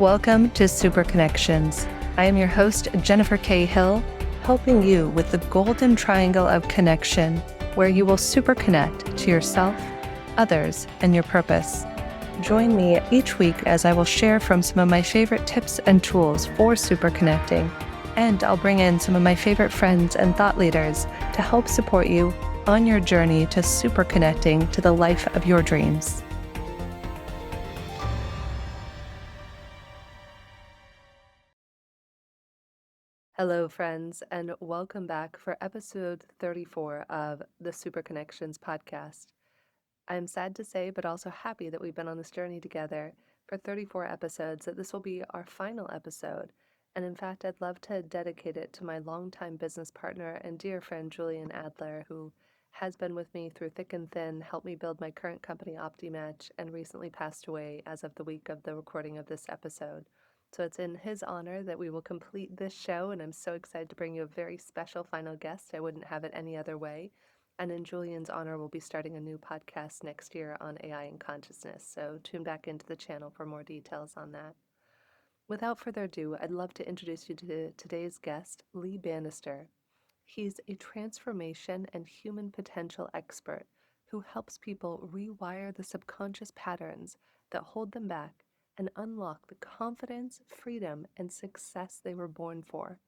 Welcome to Superconnections. I am your host, Jennifer K. Hill, helping you with the golden triangle of connection, where you will superconnect to yourself, others, and your purpose. Join me each week as I will share from some of my favorite tips and tools for superconnecting, and I'll bring in some of my favorite friends and thought leaders to help support you on your journey to superconnecting to the life of your dreams. Hello, friends, and welcome back for episode 34 of the Superconnections podcast. I'm sad to say, but also happy that we've been on this journey together for 34 episodes, that this will be our final episode. And in fact, I'd love to dedicate it to my longtime business partner and dear friend, Julian Adler, who has been with me through thick and thin, helped me build my current company, OptiMatch, and recently passed away as of the week of the recording of this episode. So it's in his honor that we will complete this show, and I'm so excited to bring you a very special final guest. I wouldn't have it any other way. And in Julian's honor, we'll be starting a new podcast next year on AI and consciousness, so tune back into the channel for more details on that. Without further ado, I'd love to introduce you to today's guest, Lee Banister. He's a transformation and human potential expert who helps people rewire the subconscious patterns that hold them back and unlock the confidence, freedom, and success they were born for.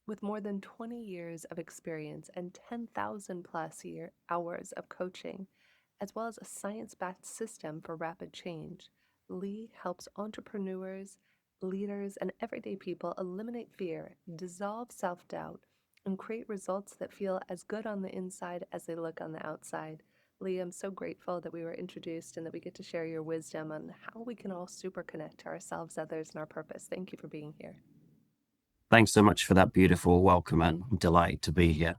With more than 20 years of experience and 10,000 plus hours of coaching, as well as a science-backed system for rapid change, Lee helps entrepreneurs, leaders, and everyday people eliminate fear, dissolve self-doubt, and create results that feel as good on the inside as they look on the outside. Lee, I'm so grateful that we were introduced and that we get to share your wisdom on how we can all super connect to ourselves, others, and our purpose. Thank you for being here. Thanks so much for that beautiful welcome and delight to be here.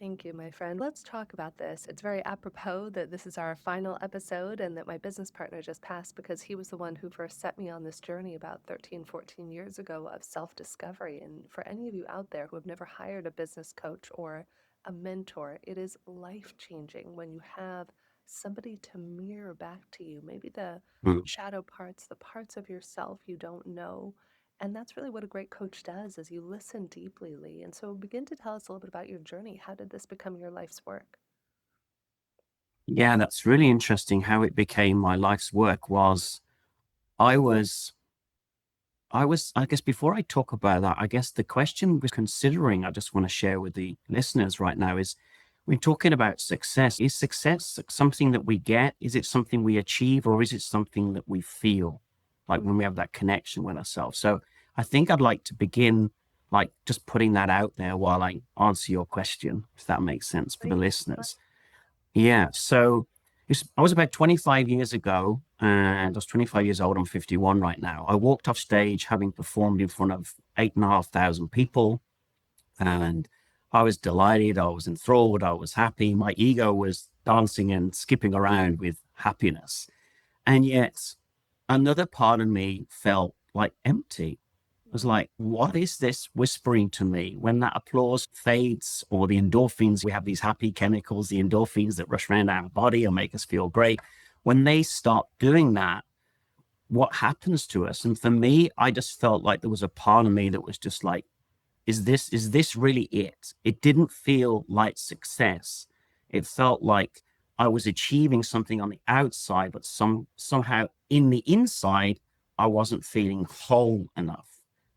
Thank you, my friend. Let's talk about this. It's very apropos that this is our final episode and that my business partner just passed, because he was the one who first set me on this journey about 13, 14 years ago of self-discovery. And for any of you out there who have never hired a business coach or a mentor, it is life-changing when you have somebody to mirror back to you, maybe the shadow parts, the parts of yourself you don't know. And that's really what a great coach does, is you listen deeply, Lee. And so begin to tell us a little bit about your journey. How did this become your life's work? Yeah, that's really interesting. How it became my life's work was I was, I guess before I talk about that, I guess the question we're considering, I just want to share with the listeners right now is, we're talking about success. Is success something that we get? Is it something we achieve, or is it something that we feel like when we have that connection with ourselves? So I think I'd like to begin like just putting that out there while I answer your question, if that makes sense for the listeners. Yeah. So I was about 25 years ago, and I was 25 years old. I'm 51 right now. I walked off stage having performed in front of 8,500 people, and I was delighted. I was enthralled. I was happy. My ego was dancing and skipping around with happiness. And yet another part of me felt like empty. I was like, what is this whispering to me? When that applause fades, or the endorphins, we have these happy chemicals, the endorphins that rush around our body and make us feel great. When they stop doing that, what happens to us? And for me, I just felt like there was a part of me that was just like, is this really it? It didn't feel like success. It felt like I was achieving something on the outside, but somehow in the inside, I wasn't feeling whole enough.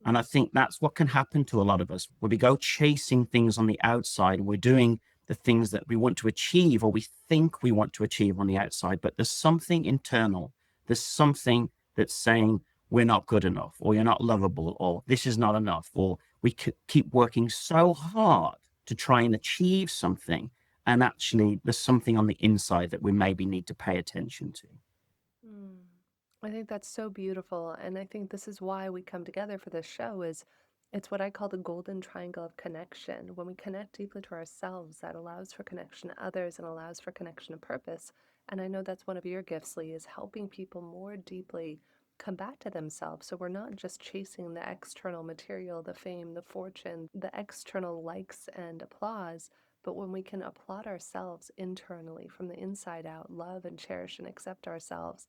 And I think that's what can happen to a lot of us, where we go chasing things on the outside, and we're doing the things that we want to achieve, or we think we want to achieve on the outside, but there's something internal. There's something that's saying we're not good enough, or you're not lovable, or this is not enough, or we keep working so hard to try and achieve something. And actually, there's something on the inside that we maybe need to pay attention to. I think that's so beautiful. And I think this is why we come together for this show, is it's what I call the golden triangle of connection. When we connect deeply to ourselves, that allows for connection to others and allows for connection to purpose. And I know that's one of your gifts, Lee, is helping people more deeply come back to themselves. So we're not just chasing the external material, the fame, the fortune, the external likes and applause, but when we can applaud ourselves internally from the inside out, love and cherish and accept ourselves,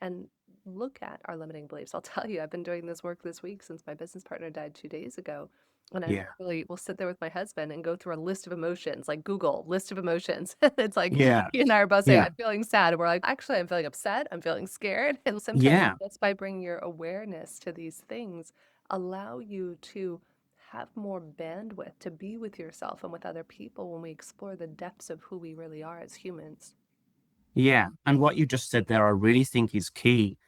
and look at our limiting beliefs. I'll tell you, I've been doing this work this week since my business partner died 2 days ago. And I Yeah. literally will sit there with my husband and go through a list of emotions, like Google list of emotions. It's like Yeah. he and I are both saying, Yeah. I'm feeling sad. And we're like, actually, I'm feeling upset. I'm feeling scared. And sometimes Yeah. just by bringing your awareness to these things, allow you to have more bandwidth to be with yourself and with other people when we explore the depths of who we really are as humans. Yeah. And what you just said there, I really think is key.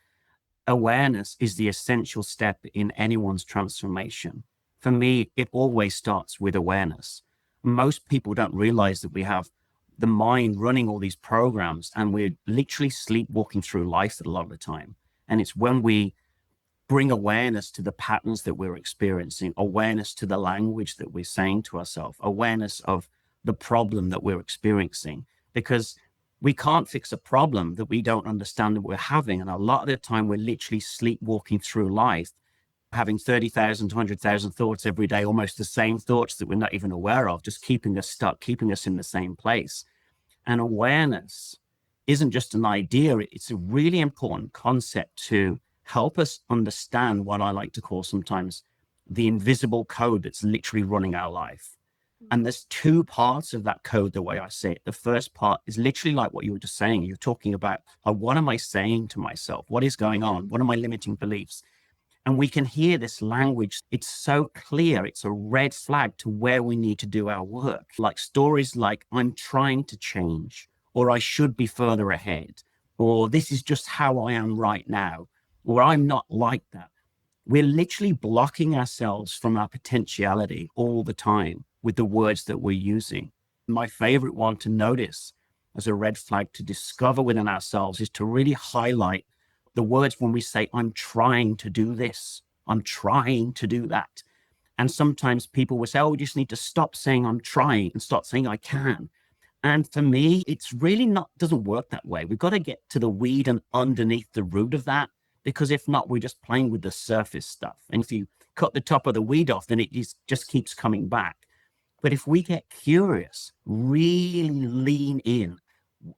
Awareness is the essential step in anyone's transformation. For me, it always starts with awareness. Most people don't realize that we have the mind running all these programs and we're literally sleepwalking through life a lot of the time. And it's when we bring awareness to the patterns that we're experiencing, awareness to the language that we're saying to ourselves, awareness of the problem that we're experiencing, because we can't fix a problem that we don't understand that we're having. And a lot of the time, we're literally sleepwalking through life, having 30,000, 200,000 thoughts every day, almost the same thoughts that we're not even aware of, just keeping us stuck, keeping us in the same place. And awareness isn't just an idea, it's a really important concept to help us understand what I like to call sometimes the invisible code that's literally running our life. And there's two parts of that code, the way I say it. The first part is literally like what you were just saying. You're talking about, what am I saying to myself? What is going on? What are my limiting beliefs? And we can hear this language. It's so clear. It's a red flag to where we need to do our work. Like stories like, I'm trying to change, or I should be further ahead, or this is just how I am right now, or I'm not like that. We're literally blocking ourselves from our potentiality all the time with the words that we're using. My favorite one to notice as a red flag to discover within ourselves is to really highlight the words when we say, I'm trying to do this, I'm trying to do that. And sometimes people will say, oh, we just need to stop saying I'm trying and start saying I can. And for me, it's really not, doesn't work that way. We've got to get to the weed and underneath the root of that, because if not, we're just playing with the surface stuff. And if you cut the top of the weed off, then it just keeps coming back. But if we get curious, really lean in,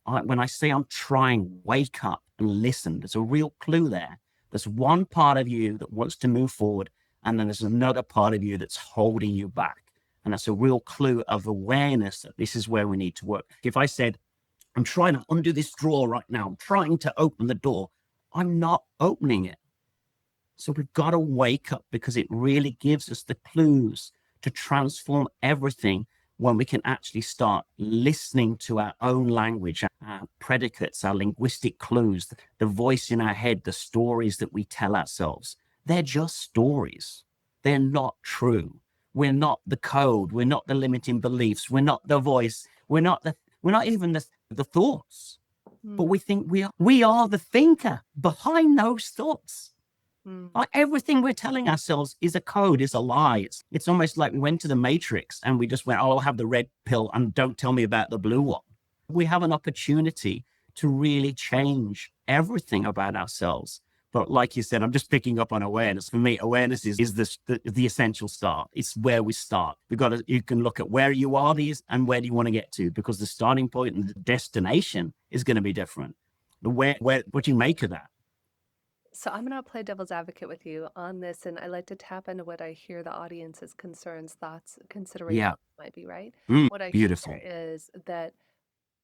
when I say I'm trying, wake up and listen. There's a real clue there. There's one part of you that wants to move forward, and then there's another part of you that's holding you back. And that's a real clue of awareness that this is where we need to work. If I said, I'm trying to undo this drawer right now, I'm trying to open the door, I'm not opening it. So we've got to wake up, because it really gives us the clues to transform everything when we can actually start listening to our own language, our predicates, our linguistic clues, the voice in our head, the stories that we tell ourselves. They're just stories. They're not true. We're not the code. We're not the limiting beliefs. We're not the voice. We're not even the thoughts. But Mm, we think we are the thinker behind those thoughts. mm. Everything we're telling ourselves is a code, is a lie. It's almost like we went to the Matrix and we just went, oh, I'll have the red pill and don't tell me about the blue one. We have an opportunity to really change everything about ourselves. But like you said, I'm just picking up on awareness. For me, awareness is the essential start. It's where we start. You can look at where you are and where do you want to get to, because the starting point and the destination is going to be different. What do you make of that? So I'm going to play devil's advocate with you on this, and I like to tap into what I hear the audience's concerns, thoughts, considerations Yeah. might be, right? What I hear Beautiful. is that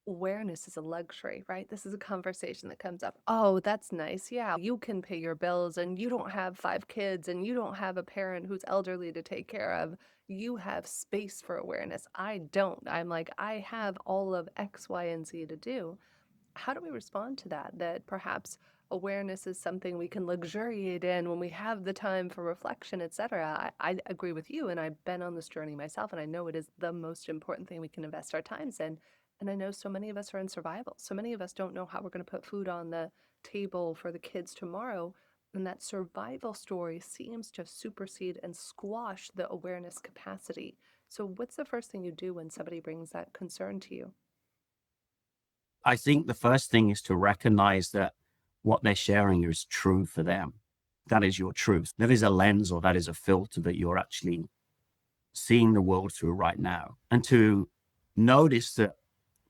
awareness is a luxury, right? This is a conversation that comes up. Oh, that's nice. Yeah, you can pay your bills and you don't have 5 kids and you don't have a parent who's elderly to take care of. You have space for awareness. I don't. I'm like, I have all of X, Y, and Z to do. How do we respond to that? That perhaps awareness is something we can luxuriate in when we have the time for reflection, etc. I agree with you, and I've been on this journey myself, and I know it is the most important thing we can invest our times in. And I know so many of us are in survival. So many of us don't know how we're going to put food on the table for the kids tomorrow. And that survival story seems to supersede and squash the awareness capacity. So, what's the first thing you do when somebody brings that concern to you? I think the first thing is to recognize that what they're sharing is true for them. That is your truth. That is a lens, or that is a filter that you're actually seeing the world through right now. And to notice that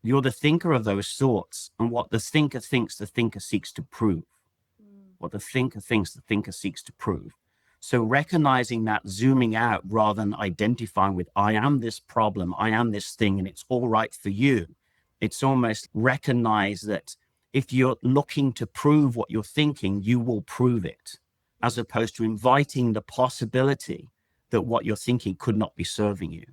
you're the thinker of those thoughts, and what the thinker thinks, the thinker seeks to prove. What the thinker thinks, the thinker seeks to prove. So recognizing that, zooming out rather than identifying with, I am this problem, I am this thing, and it's all right for you. It's almost recognize that if you're looking to prove what you're thinking, you will prove it, as opposed to inviting the possibility that what you're thinking could not be serving you.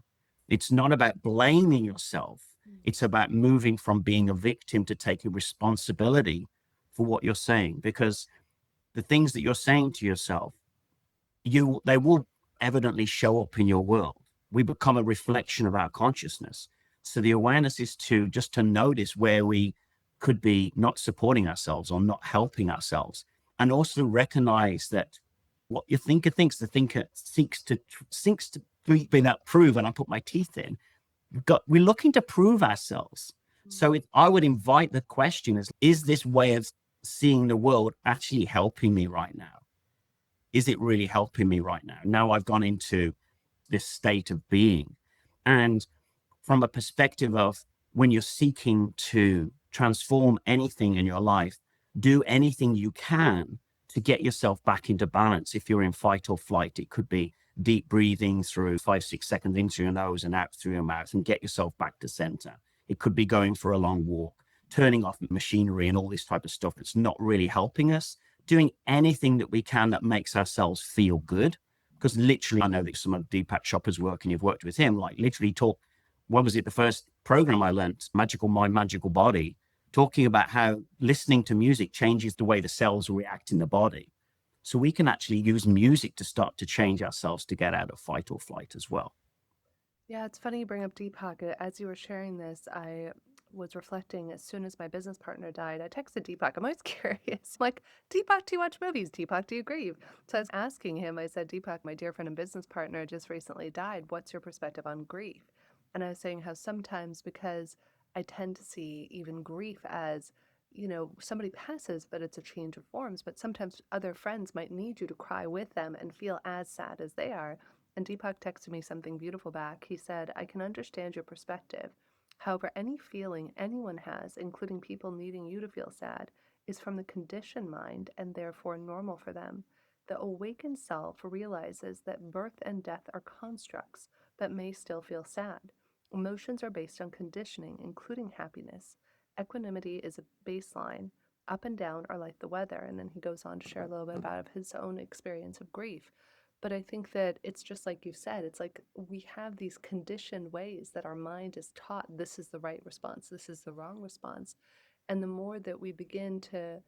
It's not about blaming yourself. It's about moving from being a victim to taking responsibility for what you're saying, because the things that you're saying to yourself, they will evidently show up in your world. We become a reflection of our consciousness. So the awareness is to just to notice where we could be not supporting ourselves or not helping ourselves, and also recognize that what your thinker thinks, the thinker seeks to be that prove. And I put my teeth in. We're looking to prove ourselves. So I would invite the question is this way of seeing the world actually helping me right now? Is it really helping me right now? Now I've gone into this state of being. And from a perspective of when you're seeking to transform anything in your life, do anything you can to get yourself back into balance. If you're in fight or flight, it could be deep breathing through 5-6 seconds into your nose and out through your mouth and get yourself back to center. It could be going for a long walk, turning off machinery and all this type of stuff that's not really helping us, doing anything that we can that makes ourselves feel good. Because literally, I know that some of Deepak Chopra's work, and you've worked with him, like literally what was it? The first program I learned, Magical Mind, Magical Body, talking about how listening to music changes the way the cells react in the body. So we can actually use music to start to change ourselves to get out of fight or flight as well. Yeah, it's funny you bring up Deepak. As you were sharing this, I was reflecting as soon as my business partner died. I texted Deepak. I'm always curious. I'm like, Deepak, do you watch movies? Deepak, do you grieve? So I was asking him, I said, Deepak, my dear friend and business partner just recently died. What's your perspective on grief? And I was saying how sometimes, because I tend to see even grief as, somebody passes, but it's a change of forms. But sometimes other friends might need you to cry with them and feel as sad as they are. And Deepak texted me something beautiful back. He said, I can understand your perspective. However, any feeling anyone has, including people needing you to feel sad, is from the conditioned mind and therefore normal for them. The awakened self realizes that birth and death are constructs, but may still feel sad. Emotions are based on conditioning, including happiness. Equanimity is a baseline. Up and down are like the weather. And then he goes on to share a little bit about his own experience of grief. But I think that it's just like you said, it's like we have these conditioned ways that our mind is taught this is the right response, this is the wrong response. And the more that we begin to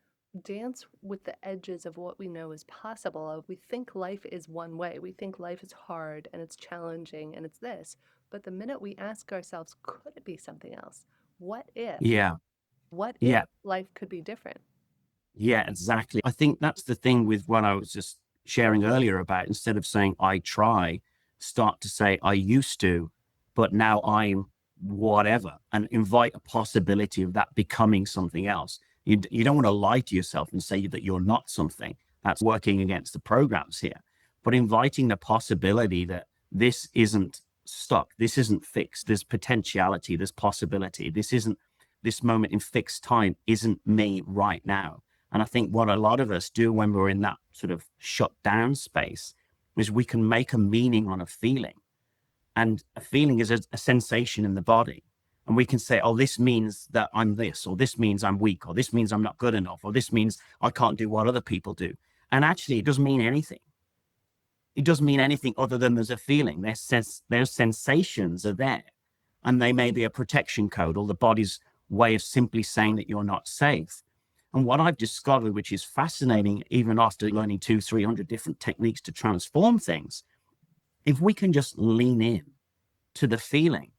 dance with the edges of what we know is possible, we think life is one way. We think life is hard and it's challenging and it's this. But the minute we ask ourselves, could it be something else? What if? Yeah. What if Yeah. life could be different? Yeah, exactly. I think that's the thing with what I was just sharing earlier about, instead of saying I try, start to say I used to, but now I'm whatever, and invite a possibility of that becoming something else. You don't want to lie to yourself and say that you're not something. That's working against the programs here. But inviting the possibility that this isn't stuck, this isn't fixed, there's potentiality, there's possibility, this moment in fixed time isn't me right now. And I think what a lot of us do when we're in that sort of shut down space is we can make a meaning on a feeling. And a feeling is a sensation in the body. And we can say, oh, this means that I'm this, or this means I'm weak, or this means I'm not good enough, or this means I can't do what other people do. And actually, it doesn't mean anything. It doesn't mean anything other than there's a feeling. Their sensations are there. And they may be a protection code or the body's way of simply saying that you're not safe. And what I've discovered, which is fascinating, even after learning 200-300 different techniques to transform things, if we can just lean in to the feeling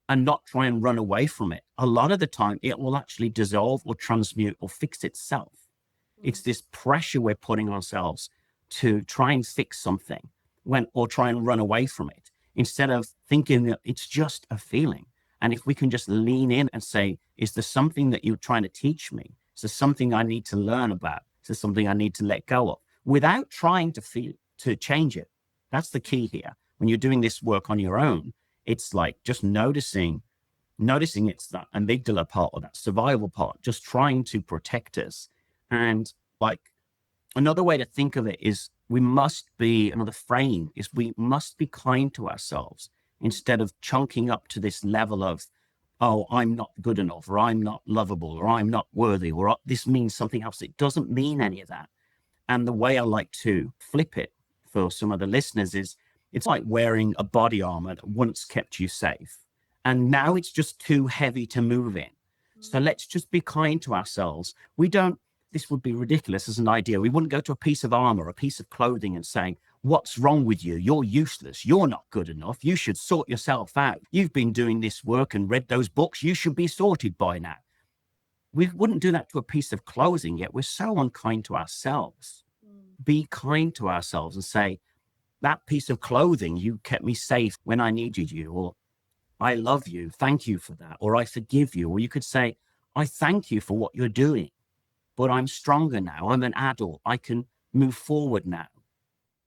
and not try and run away from it, a lot of the time it will actually dissolve or transmute or fix itself. It's this pressure we're putting ourselves to try and fix something or try and run away from it, instead of thinking that it's just a feeling. And if we can just lean in and say, is there something that you're trying to teach me? Is there something I need to learn about? Is there something I need to let go of? Without trying to change it. That's the key here. When you're doing this work on your own, it's like just noticing it's that amygdala part or that survival part, just trying to protect us. And like another way to think of it is another frame is we must be kind to ourselves instead of chunking up to this level of, oh, I'm not good enough, or I'm not lovable, or I'm not worthy, or this means something else. It doesn't mean any of that. And the way I like to flip it for some of the listeners is it's like wearing a body armor that once kept you safe. And now it's just too heavy to move in. So let's just be kind to ourselves. This would be ridiculous as an idea. We wouldn't go to a piece of armor, a piece of clothing and saying, what's wrong with you? You're useless. You're not good enough. You should sort yourself out. You've been doing this work and read those books. You should be sorted by now. We wouldn't do that to a piece of clothing, yet we're so unkind to ourselves. Be kind to ourselves and say, that piece of clothing, you kept me safe when I needed you, or I love you. Thank you for that. Or I forgive you. Or you could say, I thank you for what you're doing, but I'm stronger now. I'm an adult. I can move forward now.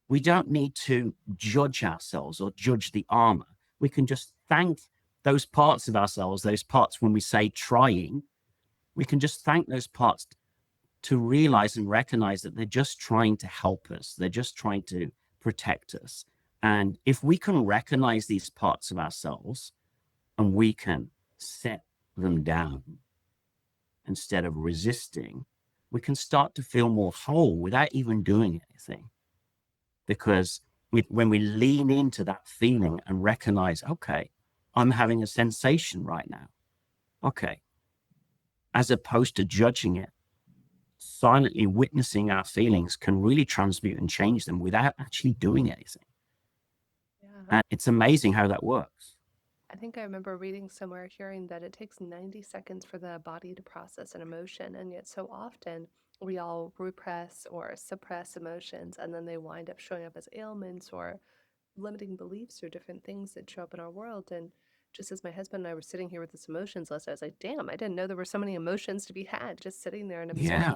We don't need to judge ourselves or judge the armor. We can just thank those parts of ourselves, those parts when we say trying, we can just thank those parts to realize and recognize that they're just trying to help us. They're just trying to protect us. And if we can recognize these parts of ourselves and we can set them down instead of resisting, we can start to feel more whole without even doing anything. Because when we lean into that feeling and recognize, okay, I'm having a sensation right now. Okay. As opposed to judging it, silently witnessing our feelings can really transmute and change them without actually doing anything. Yeah. And it's amazing how that works. I think I remember reading somewhere, hearing that it takes 90 seconds for the body to process an emotion. And yet, so often we all repress or suppress emotions, and then they wind up showing up as ailments or limiting beliefs or different things that show up in our world. And just as my husband and I were sitting here with this emotions list, I was like, damn, I didn't know there were so many emotions to be had just sitting there and absorbing Yeah.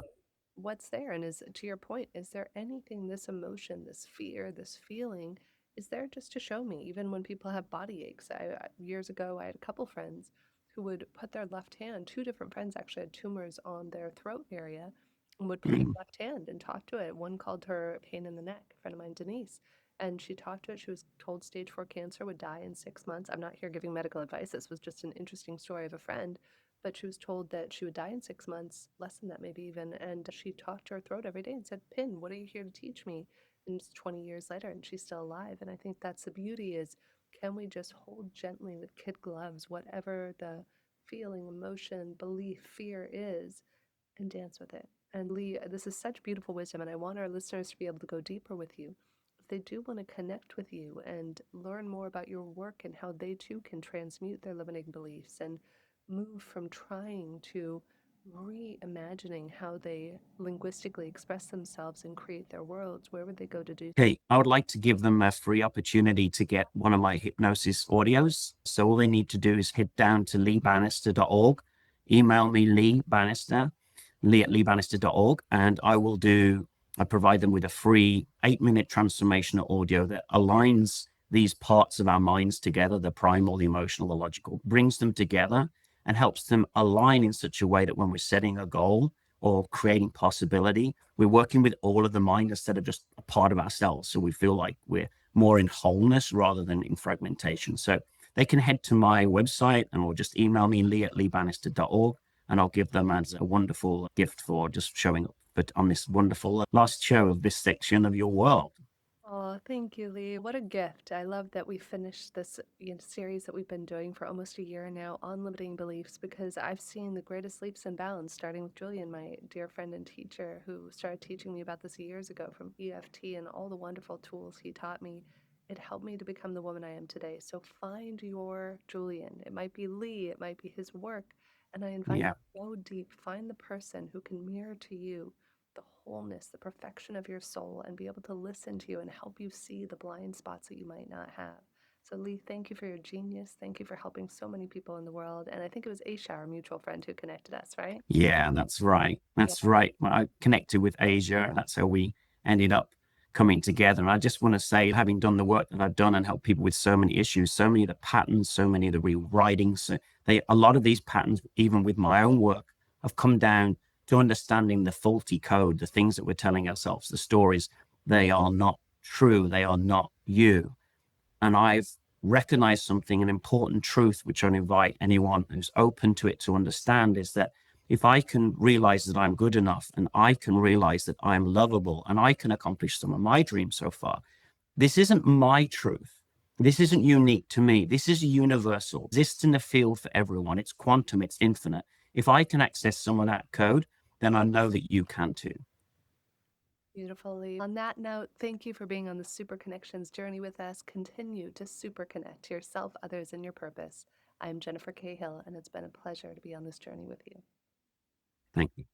what's there. And is, to your point, is there anything, this emotion, this fear, this feeling, is there just to show me? Even when people have body aches, years ago I had a couple friends who would put their left hand, two different friends actually had tumors on their throat area, and would put their left hand and talk to it. One called her pain in the neck, a friend of mine, Denise, and she talked to it. She was told stage 4 cancer, would die in 6 months. I'm not here giving medical advice. This was just an interesting story of a friend, but she was told that she would die in 6 months, less than that maybe even. And she talked to her throat every day and said, Pin, what are you here to teach me? And it's 20 years later and she's still alive. And I think that's the beauty, is can we just hold gently with kid gloves whatever the feeling, emotion, belief, fear is, and dance with it. And Lee, this is such beautiful wisdom, and I want our listeners to be able to go deeper with you. If they do want to connect with you and learn more about your work and how they too can transmute their limiting beliefs and move from trying to reimagining how they linguistically express themselves and create their worlds, where would they go to do? Okay, I would like to give them a free opportunity to get one of my hypnosis audios. So all they need to do is head down to leebanister.org, email me Lee Banister, lee@leebanister.org, and I provide them with a free 8-minute transformational audio that aligns these parts of our minds together, the primal, the emotional, the logical, brings them together and helps them align in such a way that when we're setting a goal or creating possibility, we're working with all of the mind instead of just a part of ourselves. So we feel like we're more in wholeness rather than in fragmentation. So they can head to my website and or just email me, lee@leebanister.org, and I'll give them as a wonderful gift for just showing up on this wonderful last show of this section of your world. Oh, thank you, Lee. What a gift. I love that we finished this series that we've been doing for almost a year now on limiting beliefs, because I've seen the greatest leaps and bounds, starting with Julian, my dear friend and teacher, who started teaching me about this years ago, from EFT and all the wonderful tools he taught me. It helped me to become the woman I am today. So find your Julian. It might be Lee, it might be his work. And I invite you Yeah. to go deep, find the person who can mirror to you the wholeness, the perfection of your soul, and be able to listen to you and help you see the blind spots that you might not have. So, Lee, thank you for your genius. Thank you for helping so many people in the world. And I think it was Aisha, our mutual friend, who connected us, right? Yeah, that's right. Yeah. That's right. When I connected with Asia, that's how we ended up coming together. And I just want to say, having done the work that I've done and helped people with so many issues, so many of the patterns, so many of the rewritings, a lot of these patterns, even with my own work, have come down to understanding the faulty code, the things that we're telling ourselves, the stories, they are not true. They are not you. And I've recognized something, an important truth, which I invite anyone who's open to it to understand, is that if I can realize that I'm good enough, and I can realize that I'm lovable, and I can accomplish some of my dreams so far, this isn't my truth. This isn't unique to me. This is universal. It exists in the field for everyone. It's quantum, it's infinite. If I can access some of that code, then I know that you can too. Beautiful, Lee. On that note, thank you for being on the Super Connections journey with us. Continue to super connect yourself, others, and your purpose. I'm Jennifer Cahill, and it's been a pleasure to be on this journey with you. Thank you.